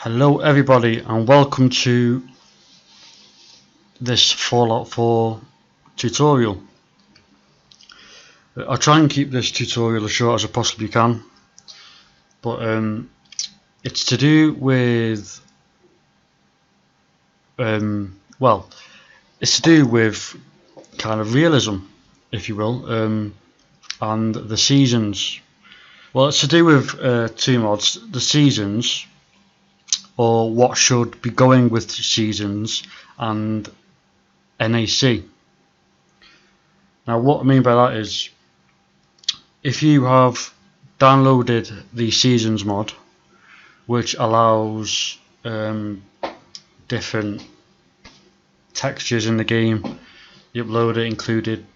Hello everybody and welcome to this Fallout 4 tutorial. I'll try and keep this tutorial as short as I possibly can, but it's to do with it's to do with kind of realism, if you will, and the seasons. Well, it's to do with two mods: the seasons, or what should be going with seasons, and NAC. Now what I mean by that is, if you have downloaded the seasons mod, which allows different textures in the game, you upload it, included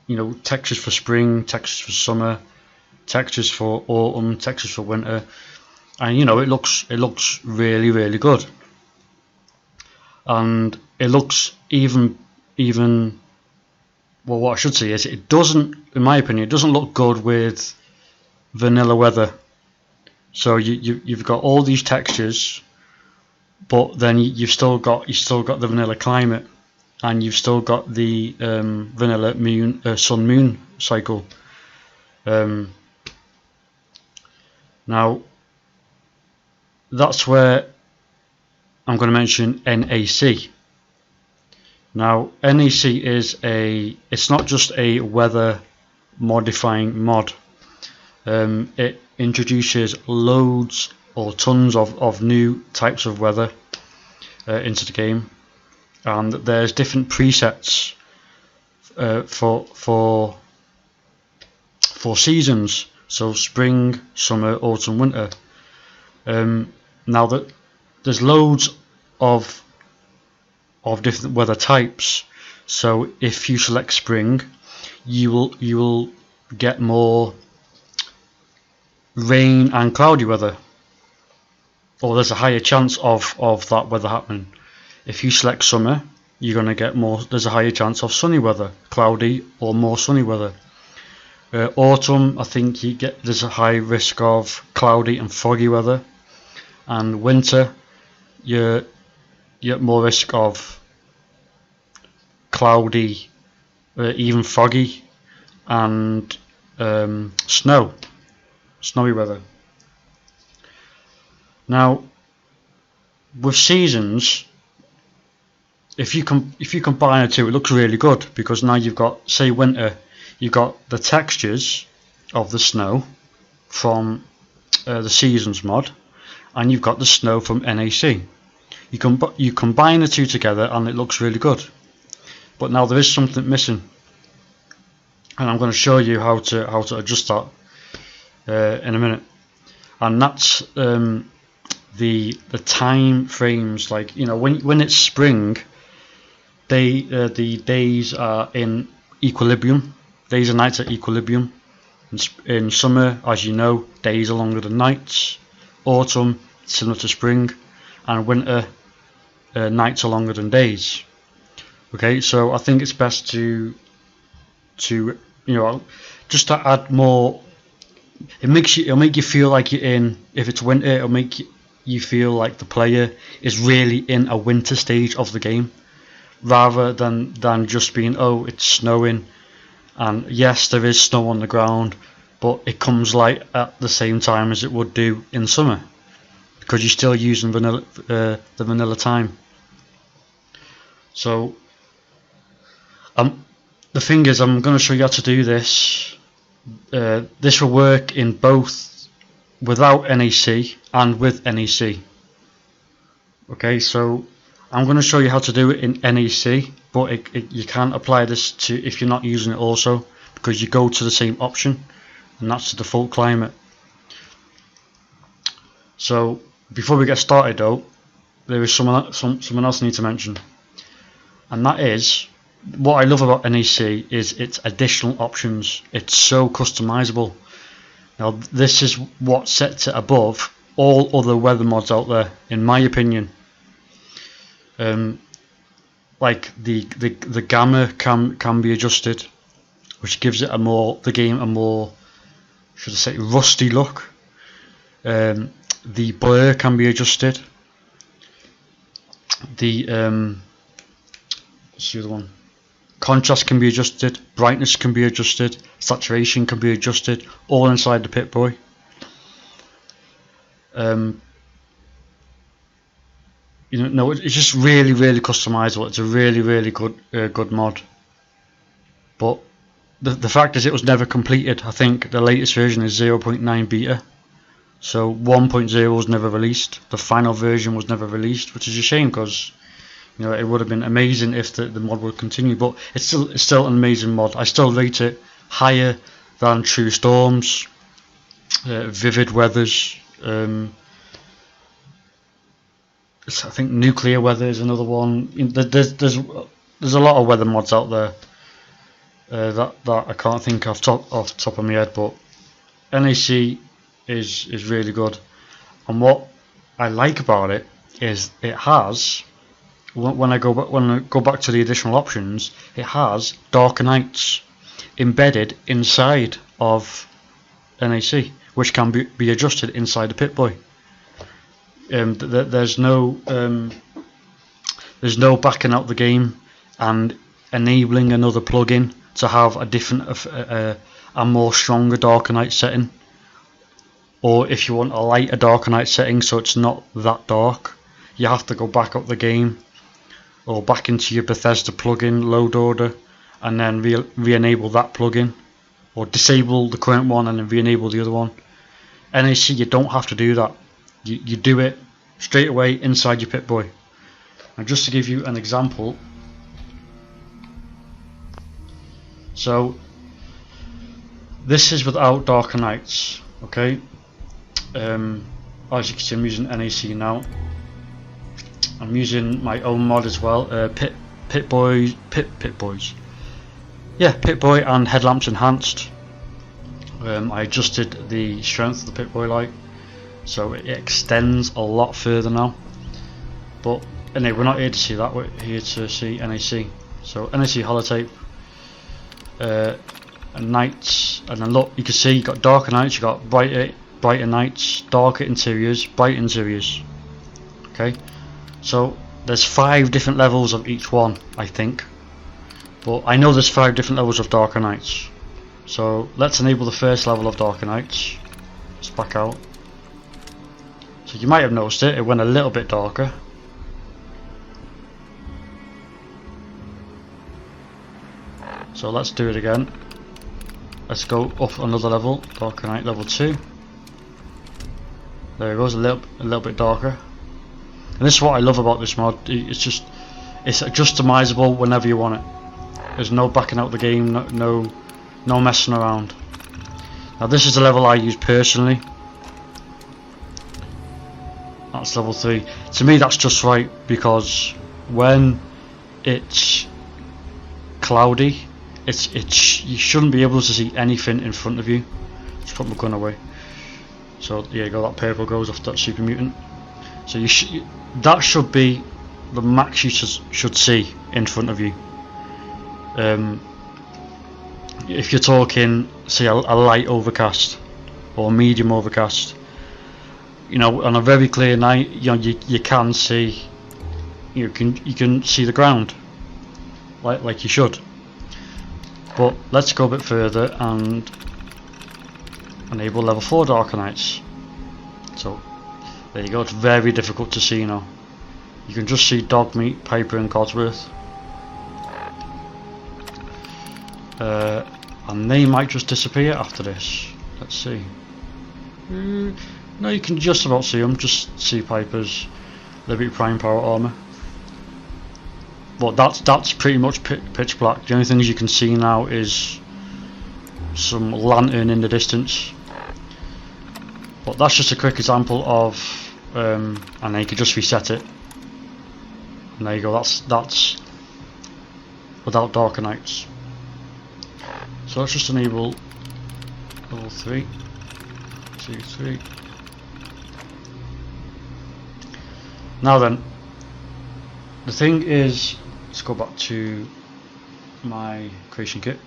textures for spring, textures for summer, textures for autumn, textures for winter, and it looks really good, and it looks even well, what I should say is, it doesn't, in my opinion, it doesn't look good with vanilla weather. So you've got all these textures, but then you've still got the vanilla climate, and you've still got the vanilla sun moon cycle. Now that's where I'm going to mention NAC. Now NAC it's not just a weather modifying mod. It introduces loads or tons of new types of weather into the game, and there's different presets for seasons, so spring, summer, autumn, winter. Now that there's loads of different weather types, so if you select spring, you will get more rain and cloudy weather, or there's a higher chance of that weather happening. If you select summer, you're going to get more, there's a higher chance of sunny weather, cloudy or more sunny weather. Autumn, I think there's a high risk of cloudy and foggy weather, and winter you're at more risk of cloudy, even foggy, and snowy weather. Now with seasons, if you combine the two, it looks really good, because now you've got, say, winter, you've got the textures of the snow from the seasons mod, and you've got the snow from NAC. You combine the two together and it looks really good. But now there is something missing, and I'm going to show you how to adjust that in a minute. And that's the time frames. Like, when it's spring, the days are in equilibrium. Days and nights are equilibrium. In summer, as you know, days are longer than nights. Autumn, similar to spring, and winter, nights are longer than days. Okay, so I think it's best to just to add more. It'll make you feel like you're in. If it's winter, it'll make you feel like the player is really in a winter stage of the game, rather than just being, oh, it's snowing, and yes, there is snow on the ground, but it comes light at the same time as it would do in summer, because you're still using the vanilla time. So the thing is, I'm going to show you how to do this. This will work in both without NAC and with NAC. Okay, so I'm going to show you how to do it in NAC, but you can't apply this to if you're not using it also, because you go to the same option, and that's the default climate. So before we get started though, there is something else I need to mention, and that is, what I love about NAC is its additional options. It's so customizable. Now this is what sets it above all other weather mods out there, in my opinion. Like the gamma can be adjusted, which gives it the game a more, should I say, rusty look. The blur can be adjusted, the what's the other one? Contrast can be adjusted, brightness can be adjusted, saturation can be adjusted, all inside the Pip-Boy. No, it's just really customizable. It's a really good mod. But the fact is, it was never completed. I think the latest version is 0.9 beta, so 1.0 was never released. The final version was never released, which is a shame because it would have been amazing if the mod would continue. But it's still an amazing mod. I still rate it higher than True Storms, Vivid Weathers. I think Nuclear Weather is another one. There's a lot of weather mods out there that I can't think off the top of my head, but NAC is really good. And what I like about it is it has, when I go back to the additional options, it has Darker Nights embedded inside of NAC, which can be adjusted inside the Pip-Boy. There's no backing out the game and enabling another plugin to have a different, a more stronger Darker Night setting, or if you want a lighter Darker Night setting so it's not that dark, you have to go back up the game or back into your Bethesda plugin load order and then re-enable that plugin, or disable the current one and then re-enable the other one. NAC, you don't have to do that. You do it straight away inside your Pip-Boy. And just to give you an example, so this is without Darker Nights, okay? As you can see, I'm using NAC now. I'm using my own mod as well, Pip-Boy and Headlamps Enhanced. I adjusted the strength of the Pip-Boy light, so it extends a lot further now. But anyway, we're not here to see that, we're here to see NAC. So NAC holotape, and nights, and then look, you can see you got darker nights, you got brighter nights, darker interiors, bright interiors. Okay, so there's 5 different levels of each one, I think, but I know there's 5 different levels of darker nights. So let's enable the first level of darker nights. Let's back out. So you might have noticed it went a little bit darker. So let's do it again. Let's go up another level, Darker Night level 2. There it goes, a little bit darker. And this is what I love about this mod. It's customizable whenever you want it. There's no backing out the game, no messing around. Now this is the level I use personally. That's level 3. To me that's just right, because when it's cloudy, you shouldn't be able to see anything in front of you. Just put my gun away. So there you go, that purple goes off that super mutant. So that should be the max you should see in front of you. If you're talking, say, a light overcast or medium overcast, on a very clear night, you can see, you can see the ground, like you should. But let's go a bit further and enable level 4 Darker Nights. So there you go, it's very difficult to see now. You can just see Dogmeat, Piper and Codsworth. And they might just disappear after this. Let's see. No, you can just about see them, just see Piper's Liberty Prime Power Armor. But that's pretty much pitch black. The only things you can see now is some lantern in the distance. But that's just a quick example of, and then you can just reset it. And there you go. That's without Darker Nights. So let's just enable level 3, 2, 3. Now then, the thing is, let's go back to my creation kit.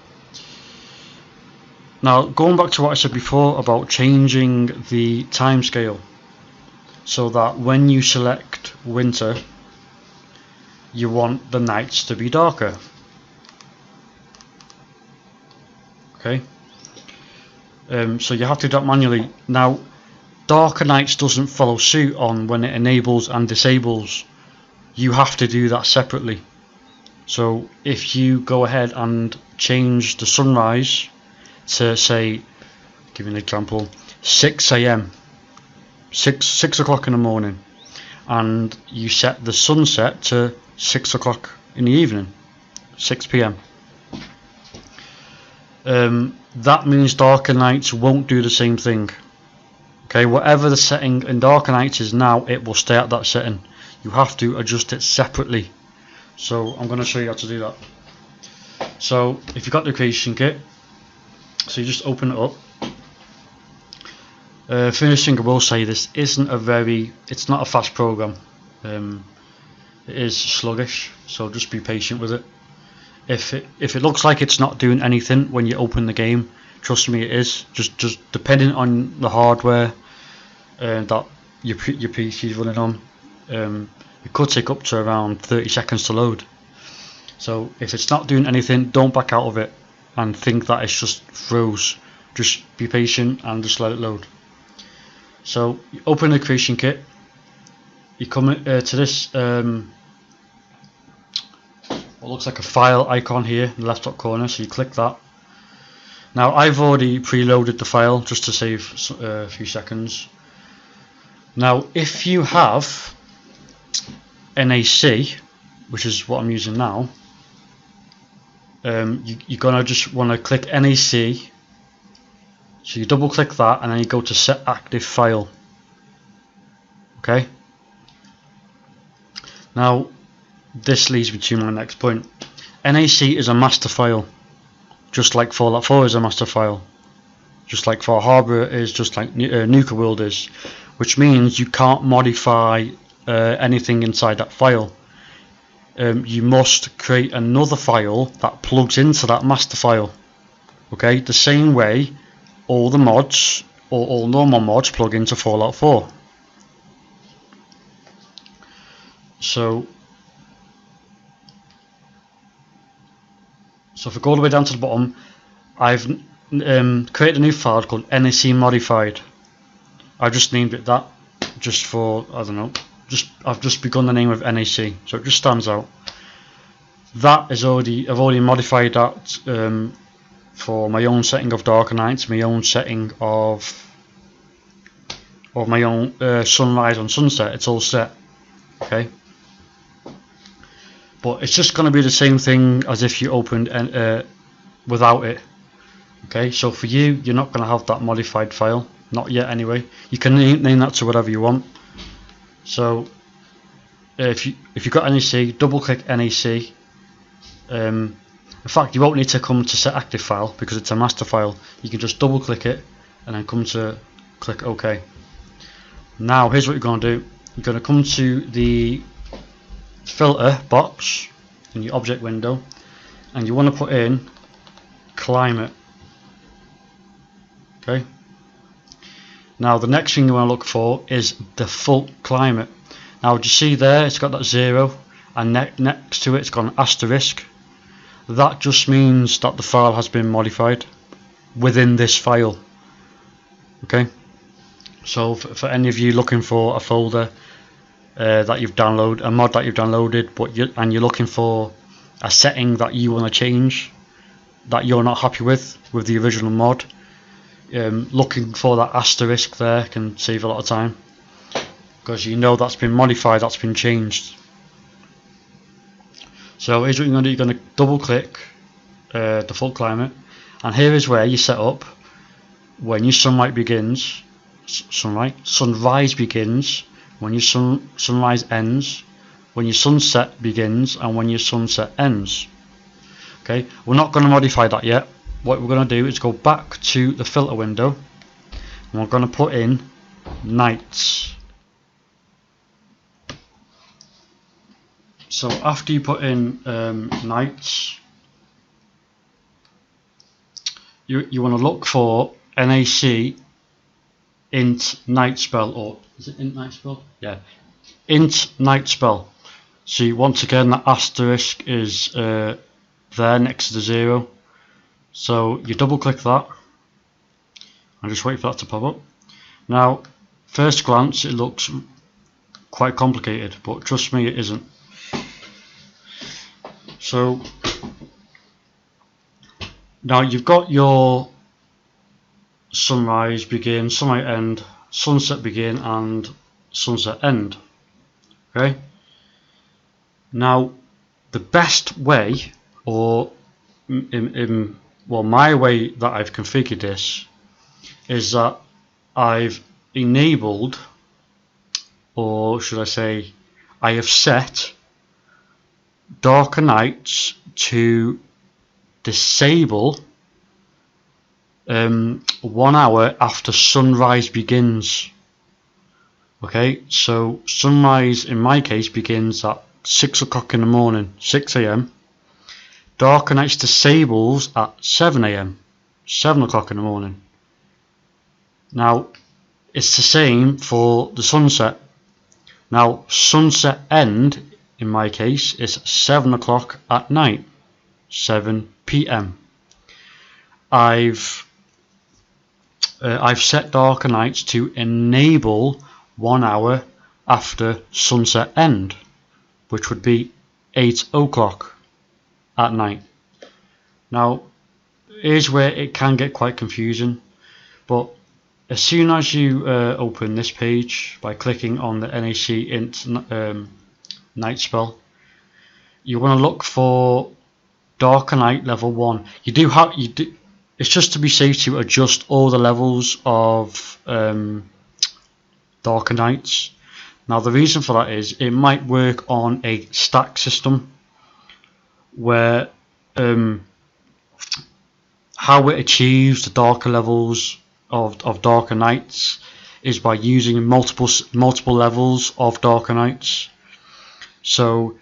Now, going back to what I said before about changing the time scale, so that when you select winter, you want the nights to be darker. Okay, so you have to do that manually. Now, Darker Nights doesn't follow suit on when it enables and disables. You have to do that separately. So if you go ahead and change the sunrise to, say, give you an example, 6 a.m. 6 o'clock in the morning, and you set the sunset to 6 o'clock in the evening, 6 p.m. That means Darker Nights won't do the same thing. Okay, whatever the setting in Darker Nights is now, it will stay at that setting. You have to adjust it separately. So I'm going to show you how to do that. So if you've got the creation kit, so you just open it up. First thing I will say, this isn't it's not a fast program. It is sluggish, so just be patient with it. If it looks like it's not doing anything when you open the game, trust me, it is. Just depending on the hardware that your PC is running on, it could take up to around 30 seconds to load. So if it's not doing anything, don't back out of it and think that it's just froze. Just be patient and just let it load. So you open the creation kit, you come to this what looks like a file icon here in the left top corner, so you click that. Now I've already preloaded the file just to save a few seconds. Now if you have NAC, which is what I'm using now, you're gonna just want to click NAC, so you double click that and then you go to set active file. Okay, now this leads me to my next point. NAC is a master file, just like Fallout 4 is a master file, just like Far Harbor is, just like Nuka World is, which means you can't modify anything inside that file. You must create another file that plugs into that master file. Okay, the same way all the mods or all normal mods plug into Fallout 4. So if we go all the way down to the bottom, I've created a new file called NAC modified. I've just named it that, just for, I don't know, I've just begun the name of NAC, so it just stands out. That is I've already modified that for my own setting of Darker Nights, my own setting of my own sunrise and sunset. It's all set. Okay, but it's just going to be the same thing as if you opened without it. Okay, so for you, you're not going to have that modified file, not yet anyway. You can name that to whatever you want. So if you've got NAC, double click NAC. In fact, you won't need to come to set active file because it's a master file. You can just double click it and then come to click OK. Now here's what you're going to do. You're going to come to the filter box in your object window and you want to put in climate. Okay. Now the next thing you want to look for is default climate. Now do you see there it's got that 0 and next to it it's got an asterisk. That just means that the file has been modified within this file. Okay, so for any of you looking for a folder that you've downloaded, a mod that you've downloaded, but you're looking for a setting that you want to change, that you're not happy with the original mod, looking for that asterisk there can save a lot of time, because you know that's been modified, that's been changed. So here's what you're going to do. You're going to double click default climate, and here is where you set up when your sunrise begins, when your sunrise ends, when your sunset begins, and when your sunset ends. Okay, we're not going to modify that yet. What we're going to do is go back to the filter window and we're going to put in nights. So after you put in nights, you want to look for NAC int night spell, or is it int night spell? Yeah, int night spell. See, once again, that asterisk is there next to the 0. So you double click that and just wait for that to pop up. Now, first glance, it looks quite complicated, but trust me, it isn't. So now you've got your sunrise begin, sunlight end, sunset begin, and sunset end. Okay. Now, the best way, or well, my way that I've configured this is that I've enabled, or should I say, I have set darker nights to disable 1 hour after sunrise begins. Okay, so sunrise in my case begins at 6 o'clock in the morning, 6 AM. Darker nights disables at 7 AM, 7 o'clock in the morning. Now, it's the same for the sunset. Now, sunset end, in my case, is 7 o'clock at night, 7 PM. I've set darker nights to enable 1 hour after sunset end, which would be 8 o'clock at night. Now, here's where it can get quite confusing, but as soon as you open this page by clicking on the NAC int night spell, you want to look for darker night level 1. It's just to be safe to adjust all the levels of darker nights. Now, the reason for that is it might work on a stack system where how it achieves the darker levels of darker nights is by using multiple levels of darker nights. So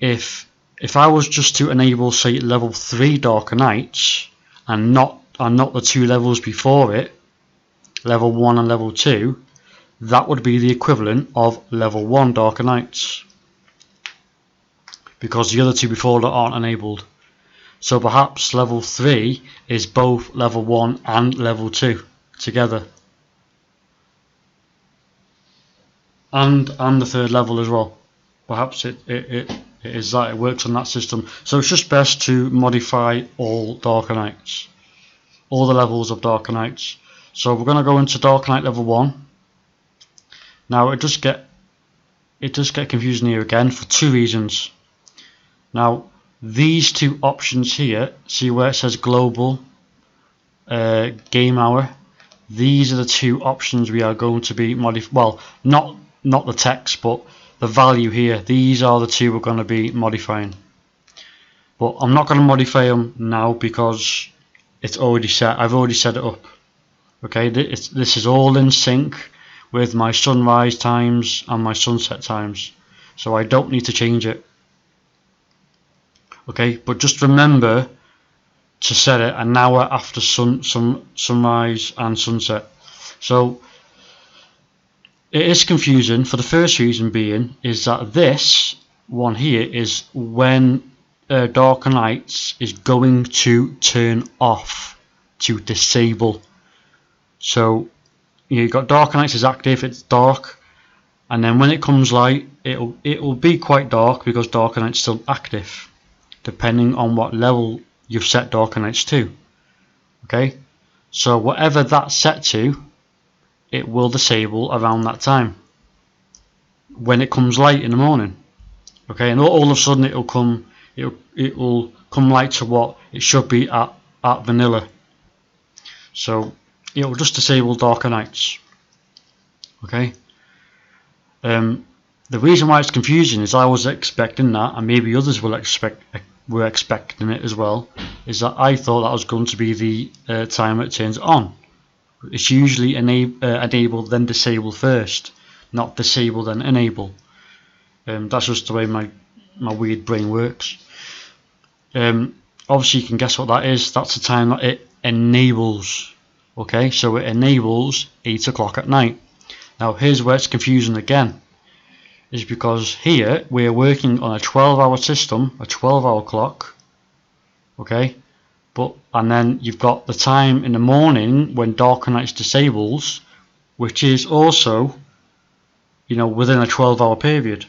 if I was just to enable, say, level 3 darker nights and not the 2 levels before it, level 1 and level 2, that would be the equivalent of level 1 darker nights, because the other 2 before that aren't enabled. So perhaps level 3 is both level 1 and level 2 together, and the 3rd level as well. Perhaps it is that it works on that system. So it's just best to modify all darker nights, all the levels of darker nights. So we're going to go into darker night level 1. Now it does get confusing here again for 2 reasons. Now, these 2 options here, see where it says global game hour, these are the 2 options we are going to be modifying. Well, not the text, but the value here. These are the 2 we're going to be modifying. But I'm not going to modify them now because it's already set. I've already set it up. Okay, this is all in sync with my sunrise times and my sunset times, so I don't need to change it. Okay, but just remember to set it an hour after sunrise and sunset. So it is confusing for the first reason being is that this one here is when darker nights is going to turn off, to disable. So you've got darker nights is active, it's dark, and then when it comes light, it will be quite dark because darker nights still active, depending on what level you've set darker nights to. Okay, so whatever that's set to, it will disable around that time when it comes light in the morning. Okay, and all of a sudden it will come light to what it should be at vanilla. So it will just disable darker nights. Okay. The reason why it's confusing is I was expecting that, and maybe others were expecting it as well, is that I thought that was going to be the time it turns on. It's usually enable then disable first, not disable then enable. That's just the way my weird brain works. Obviously you can guess what that is. That's the time that it enables. Okay, so it enables 8 o'clock at night. Now here's where it's confusing again. is because here we're working on a 12-hour system, a 12-hour clock, okay, and then you've got the time in the morning when Darker Nights disables, which is also, you know, within a 12-hour period.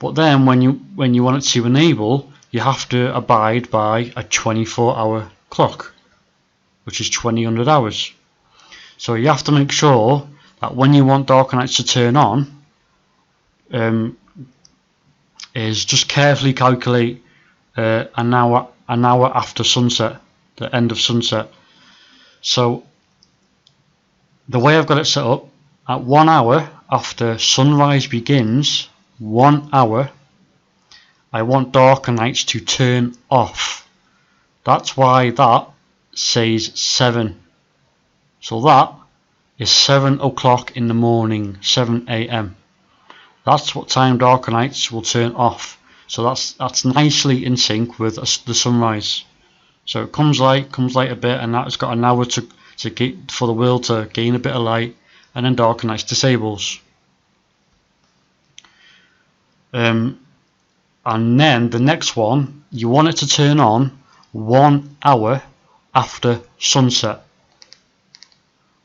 But then when you want it to enable, you have to abide by a 24-hour clock, which is 2000 hours. So you have to make sure that when you want Darker Nights to turn on, is just carefully calculate an hour after sunset, the end of sunset. So the way I've got it set up, at 1 hour after sunrise begins, 1 hour, I want Darker Nights to turn off. That's why that says 7. So that is 7 o'clock in the morning, 7 AM. That's what time Darker Nights will turn off. So that's nicely in sync with the sunrise. So it comes light a bit, and that's got an hour to get for the world to gain a bit of light, and then Darker Nights disables. And then the next one, you want it to turn on 1 hour after sunset.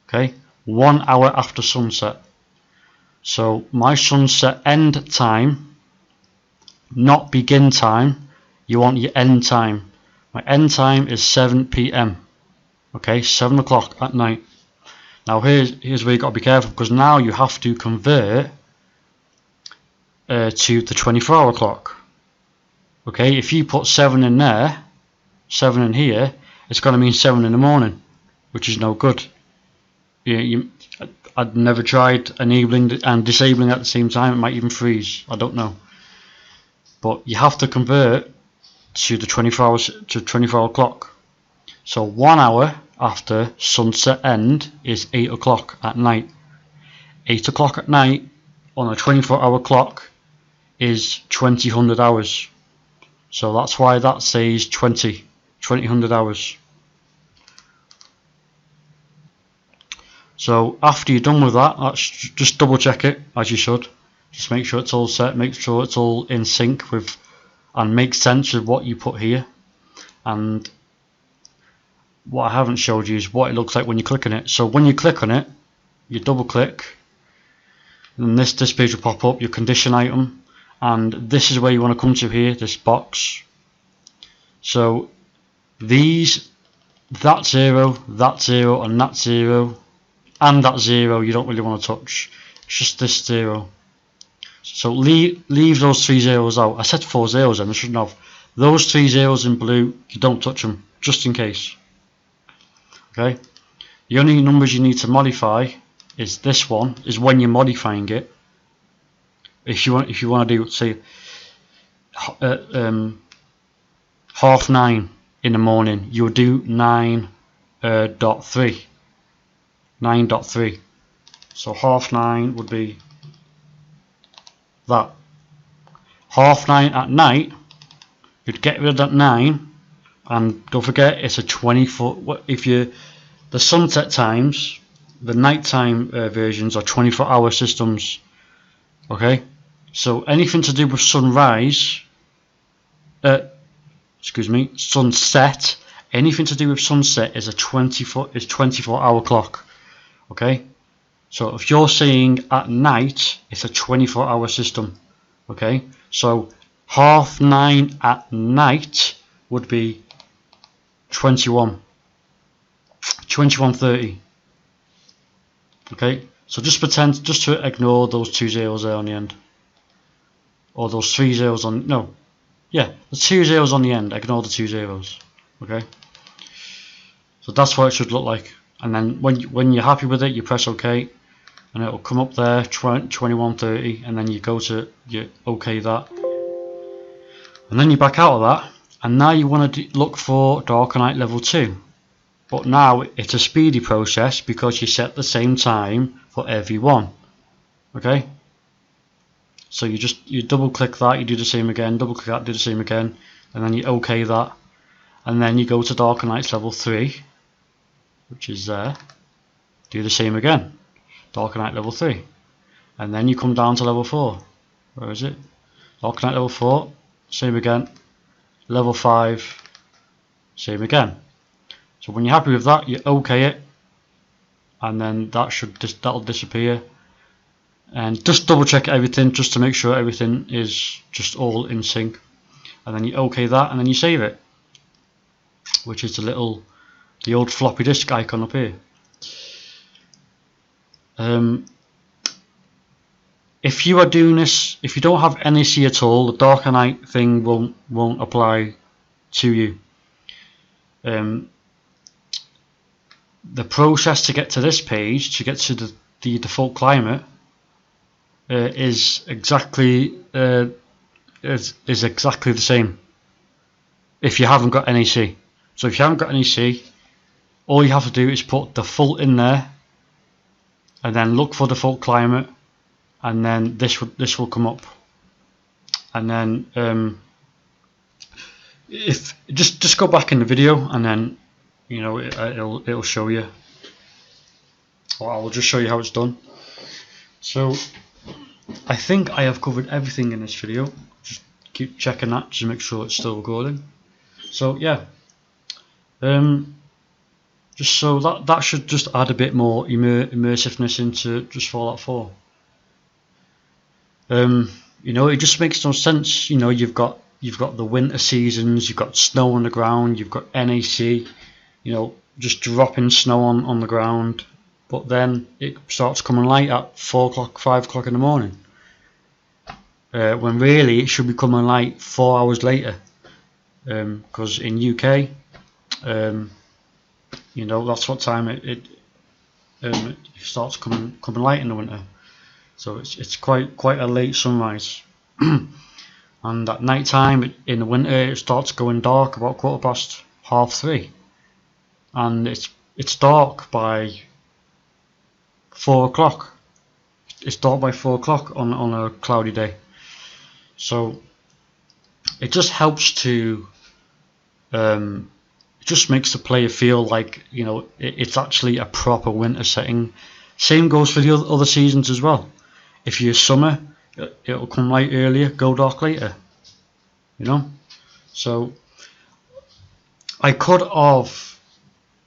Okay, 1 hour after sunset. So my sunset end time, not begin time, you want your end time. My end time is 7 PM. Okay, 7 o'clock at night. Now here's where you got to be careful, because now you have to convert to the 24-hour clock. Okay, if you put 7 in there, 7 in here, it's going to mean 7 in the morning, which is no good. I'd never tried enabling and disabling at the same time. It might even freeze. I don't know. But you have to convert to the 24-hour clock. So 1 hour after sunset end is 8 o'clock at night. 8 o'clock at night on a 24-hour clock is 2000 hours. So that's why that says 2000 hours. So after you're done with that, just double check it, as you should. Just make sure it's all set, make sure it's all in sync with and makes sense with what you put here. And what I haven't showed you is what it looks like when you click on it. So when you click on it, you double click, and this page will pop up, your condition item, and this is where you want to come to here, this box. So that 0, that 0, and that 0, and that 0 you don't really want to touch. It's just this 0. So leave those 3 zeros out. I said 4 zeros and I shouldn't have. Those 3 zeros in blue, you don't touch them, just in case. Okay. The only numbers you need to modify is this one, is when you're modifying it. If you want to do, say, 9:30 in the morning, you'll do 9.3. 9.3. So 9:30 would be that. 9:30 at night, you'd get rid of that 9, and don't forget it's a 24. If the sunset times, the nighttime versions are 24-hour systems. Okay, so anything to do with sunrise, sunset. Anything to do with sunset is a 24-hour clock. Okay, so if you're saying at night, it's a 24-hour system. Okay, so 9:30 at night would be 21:30. Okay, so just to ignore those 2 zeros there on the end, or those 3 zeros on, no, yeah, the 2 zeros on the end, ignore the 2 zeros. Okay, so that's what it should look like. And then when you're happy with it, you press OK, and it will come up there 21:30, and then you go to you OK that, and then you back out of that, and now you want to look for Darker Night level 2. But now it's a speedy process because you set the same time for every one. Okay, so you double click that, you do the same again, double click that, do the same again, and then you OK that, and then you go to Darker Nights level 3, which is there, do the same again, Darker Night level 3, and then you come down to level 4. Where is it? Dark Knight level 4, same again. Level 5, same again. So when you're happy with that, you OK it, and then that'll disappear. And just double check everything just to make sure everything is just all in sync, and then you OK that, and then you save it, which is the old floppy disk icon up here. If you are doing this, if you don't have NAC at all, the Dark Knight thing won't apply to you. The process to get to this page, to get to the default climate, is exactly the same if you haven't got NAC. So if you haven't got NAC, all you have to do is put default in there, and then look for default climate, and then this will come up. And then if just go back in the video, and then it'll show you, or I'll just show you how it's done. So I think I have covered everything in this video. Just keep checking that to make sure it's still recording. So yeah, just so that should just add a bit more immersiveness into just Fallout 4. It just makes no sense. You've got the winter seasons, you've got snow on the ground, you've got NAC, just dropping snow on the ground, but then it starts coming light at 4 o'clock, 5 o'clock in the morning, when really it should be coming light 4 hours later, because in UK, that's what time it starts coming light in the winter. So it's quite a late sunrise. And at night time in the winter it starts going dark about 3:15, and it's dark by 4 o'clock. It's dark by 4 o'clock on a cloudy day. So it just helps to it just makes the player feel like it's actually a proper winter setting. Same goes for the other seasons as well. If you're summer, it'll come light earlier, go dark later. So I could have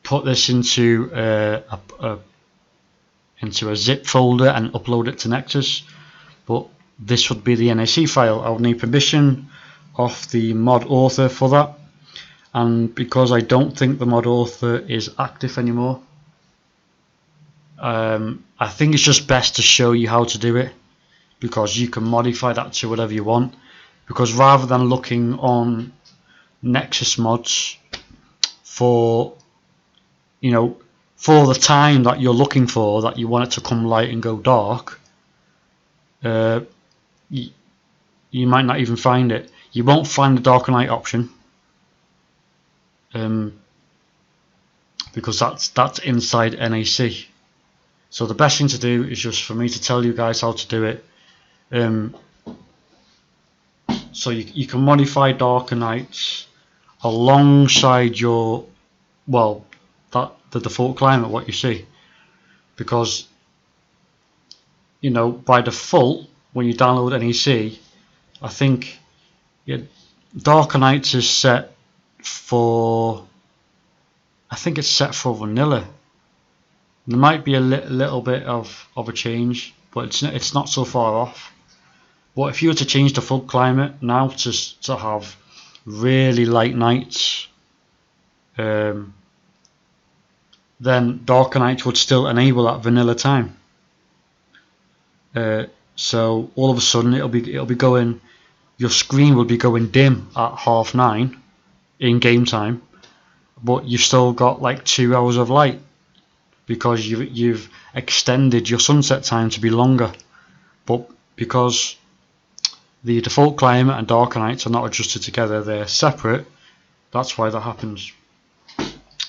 put this into a zip folder and upload it to Nexus, but this would be the NAC file. I would need permission of the mod author for that, and because I don't think the mod author is active anymore, I think it's just best to show you how to do it, because you can modify that to whatever you want. Because rather than looking on Nexus mods for the time that you're looking for, that you want it to come light and go dark, you might not even find it. You won't find the dark and light option, because that's inside NAC. So the best thing to do is just for me to tell you guys how to do it. So you can modify dark and nights alongside the default climate, what you see, because by default when you download NEC, I think dark and nights is set for, I think it's set for vanilla. There might be a little bit of a change, but it's not so far off. But if you were to change the full climate now to have really light nights, then darker nights would still enable that vanilla time. So all of a sudden it'll be going, your screen will be going dim at 9:30 in game time, but you've still got like 2 hours of light, because you've extended your sunset time to be longer. But because the default climate and darker nights are not adjusted together, they're separate, that's why that happens.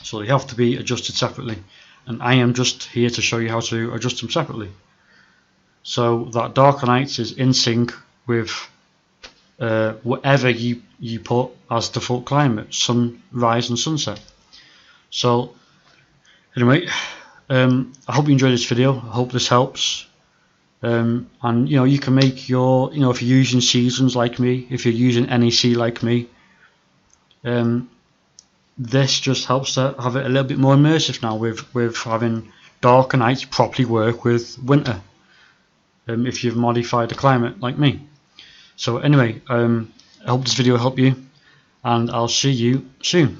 So they have to be adjusted separately, and I am just here to show you how to adjust them separately, so that darker nights is in sync with whatever you put as default climate, sunrise and sunset. So anyway, I hope you enjoyed this video. I hope this helps. And you know, you can make your, you know, if you're using seasons like me, if you're using NEC like me, this just helps to have it a little bit more immersive now with having darker nights properly work with winter, if you've modified the climate like me. So anyway, I hope this video helped you, and I'll see you soon.